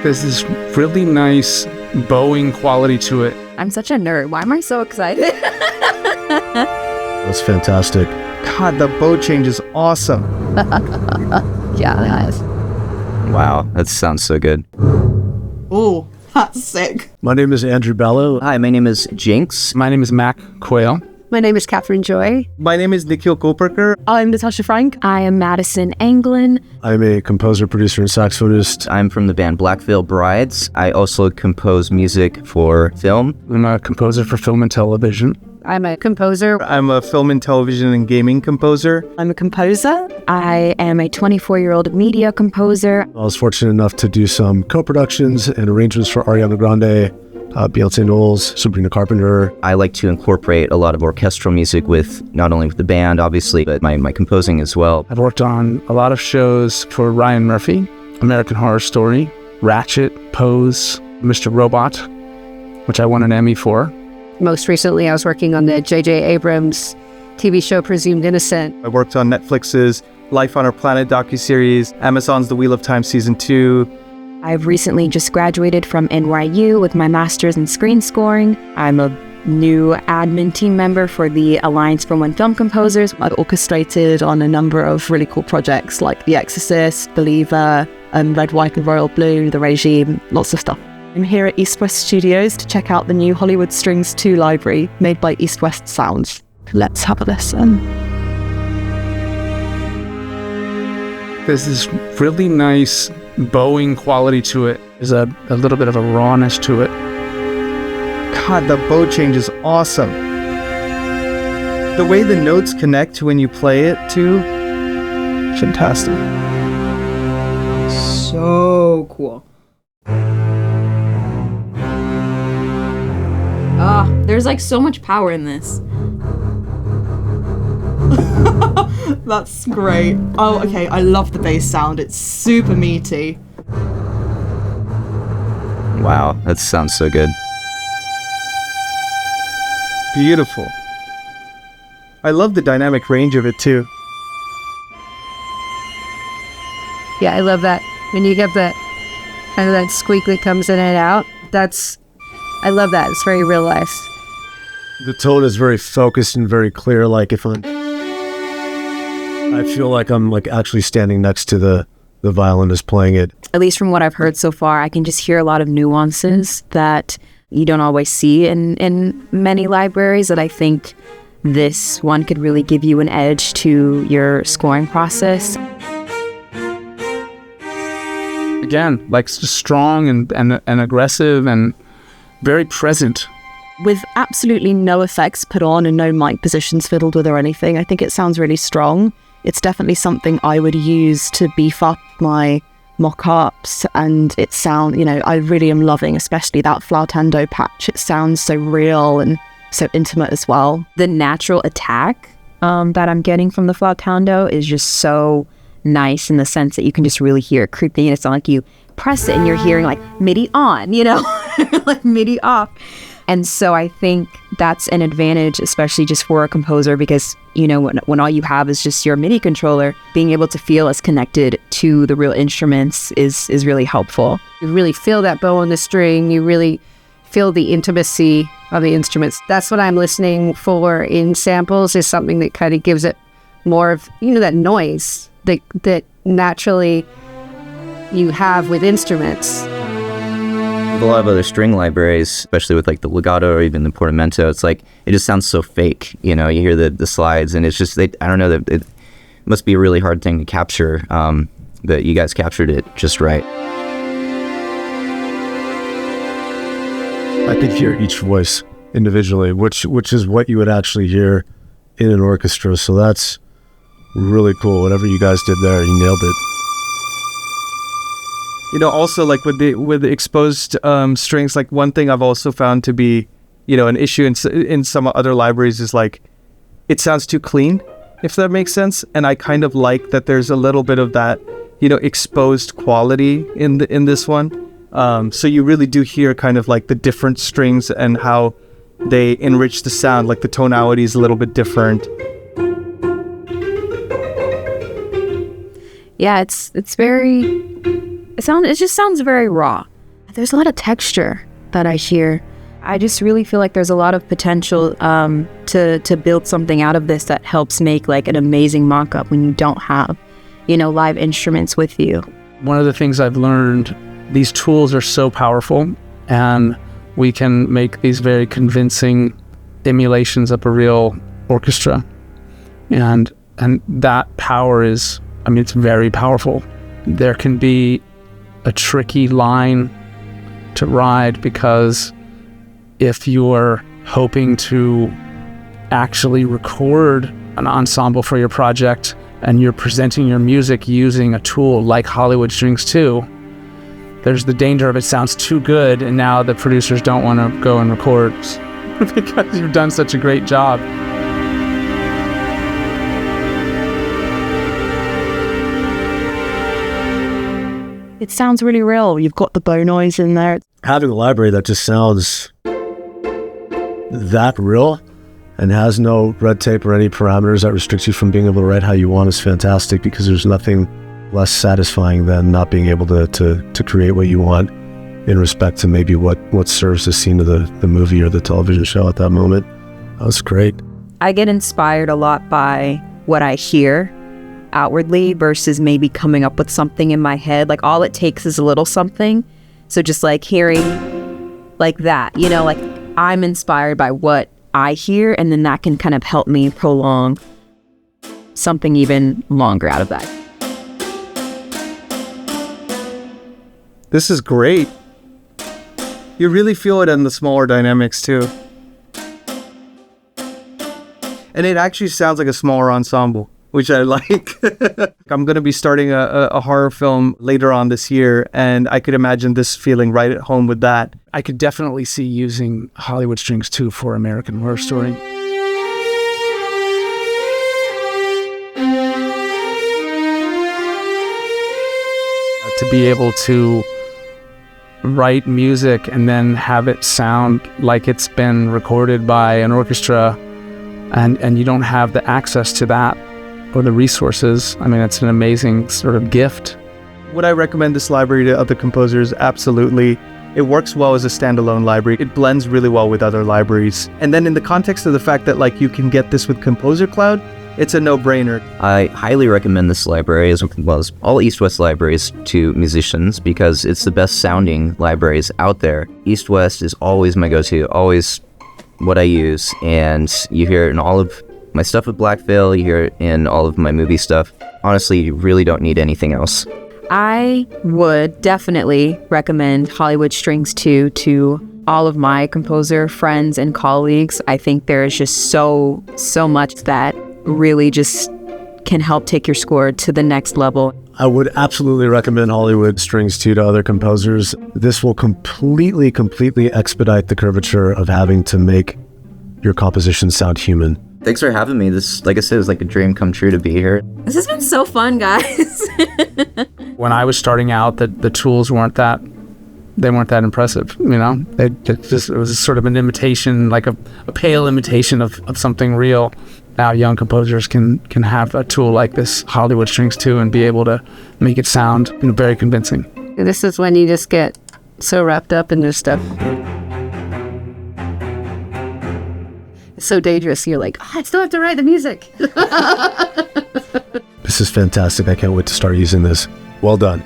There's this really nice bowing quality to it. I'm such a nerd. Why am I so excited? That's fantastic. God, the bow change is awesome. Yeah, nice. Wow, that sounds so good. Oh, that's sick. My name is Andrew Bello. Hi, my name is Jinx. My name is Mac Quayle. My name is Catherine Joy. My name is Nikhil Koperkar. I'm Natasha Frank. I am Madison Anglin. I'm a composer, producer, and saxophonist. I'm from the band Black Veil Brides. I also compose music for film. I'm a composer for film and television. I'm a composer. I'm a film and television and gaming composer. I'm a composer. I am a 24-year-old media composer. I was fortunate enough to do some co-productions and arrangements for Ariana Grande, Beyonce Knowles, Sabrina Carpenter. I like to incorporate a lot of orchestral music with not only with the band, obviously, but my composing as well. I've worked on a lot of shows for Ryan Murphy, American Horror Story, Ratchet, Pose, Mr. Robot, which I won an Emmy for. Most recently, I was working on the J.J. Abrams TV show Presumed Innocent. I worked on Netflix's Life on Our Planet docuseries, Amazon's The Wheel of Time Season 2. I've recently just graduated from NYU with my master's in screen scoring. I'm a new admin team member for the Alliance for One Film Composers. I've orchestrated on a number of really cool projects like The Exorcist, Believer, Red, White and Royal Blue, The Regime, lots of stuff. I'm here at East West Studios to check out the new Hollywood Strings 2 library made by East West Sounds. Let's have a listen. There's this really nice bowing quality to it. There's a little bit of a rawness to it. God, the bow change is awesome. The way the notes connect when you play it too, fantastic. So cool. There's like so much power in this. That's great. Oh, okay, I love the bass sound. It's super meaty. Wow, that sounds so good. Beautiful. I love the dynamic range of it too. Yeah, I love that. When you get that kind of that squeakly comes in and out, I love that. It's very real life. The tone is very focused and very clear. Like I feel like I'm like actually standing next to the violinist playing it. At least from what I've heard so far, I can just hear a lot of nuances that you don't always see in many libraries, that I think this one could really give you an edge to your scoring process. Again, like strong and aggressive and very present. With absolutely no effects put on and no mic positions fiddled with or anything, I think it sounds really strong. It's definitely something I would use to beef up my mock-ups, and it sound, I really am loving especially that flautando patch. It sounds so real and so intimate as well. The natural attack that I'm getting from the flautando is just so nice, in the sense that you can just really hear it creeping in. It's not like you press it and you're hearing like MIDI on, like MIDI off. And so I think that's an advantage, especially just for a composer, because, when all you have is just your MIDI controller, being able to feel as connected to the real instruments is really helpful. You really feel that bow on the string. You really feel the intimacy of the instruments. That's what I'm listening for in samples, is something that kind of gives it more of, that noise that naturally you have with instruments. A lot of other string libraries, especially with like the legato or even the portamento, it's like it just sounds so fake. You hear the slides, and it's just I don't know, that it must be a really hard thing to capture. But you guys captured it just right. I could hear each voice individually, which is what you would actually hear in an orchestra. So that's really cool. Whatever you guys did there, you nailed it. Also like with the exposed strings, like one thing I've also found to be, an issue in some other libraries is like, it sounds too clean, if that makes sense. And I kind of like that there's a little bit of that, exposed quality in this one. So you really do hear kind of like the different strings and how they enrich the sound, like the tonality is a little bit different. Yeah, it's very... It just sounds very raw. There's a lot of texture that I hear. I just really feel like there's a lot of potential to build something out of this that helps make like an amazing mock-up when you don't have, live instruments with you. One of the things I've learned, these tools are so powerful, and we can make these very convincing emulations of a real orchestra. And that power is, it's very powerful. There can be a tricky line to ride, because if you're hoping to actually record an ensemble for your project and you're presenting your music using a tool like Hollywood Strings 2, there's the danger of it sounds too good and now the producers don't want to go and record because you've done such a great job. It sounds really real. You've got the bow noise in there. Having a library that just sounds that real and has no red tape or any parameters that restrict you from being able to write how you want is fantastic, because there's nothing less satisfying than not being able to create what you want in respect to maybe what serves the scene of the movie or the television show at that moment. That was great. I get inspired a lot by what I hear outwardly versus maybe coming up with something in my head. Like all it takes is a little something. So just like hearing like that, like I'm inspired by what I hear, and then that can kind of help me prolong something even longer out of that. This is great. You really feel it in the smaller dynamics too. And it actually sounds like a smaller ensemble, which I like. I'm going to be starting a horror film later on this year, and I could imagine this feeling right at home with that. I could definitely see using Hollywood Strings 2 for American Horror Story. To be able to write music and then have it sound like it's been recorded by an orchestra, and you don't have the access to that or the resources. It's an amazing sort of gift. Would I recommend this library to other composers? Absolutely. It works well as a standalone library. It blends really well with other libraries. And then in the context of the fact that you can get this with Composer Cloud, it's a no-brainer. I highly recommend this library, as well as all East West libraries, to musicians, because it's the best sounding libraries out there. East West is always my go-to, always what I use, and you hear it in all of my stuff with Black Veil, you hear it in all of my movie stuff. Honestly, you really don't need anything else. I would definitely recommend Hollywood Strings 2 to all of my composer friends and colleagues. I think there is just so much that really just can help take your score to the next level. I would absolutely recommend Hollywood Strings 2 to other composers. This will completely expedite the curvature of having to make your composition sound human. Thanks for having me. This, like I said, is like a dream come true to be here. This has been so fun, guys. When I was starting out, the tools weren't that impressive, it was sort of an imitation, like a pale imitation of something real. Now young composers can have a tool like this Hollywood Strings 2 and be able to make it sound very convincing. This is when you just get so wrapped up in this stuff. It's so dangerous. You're like, I still have to write the music. This is fantastic. I can't wait to start using this. Well done.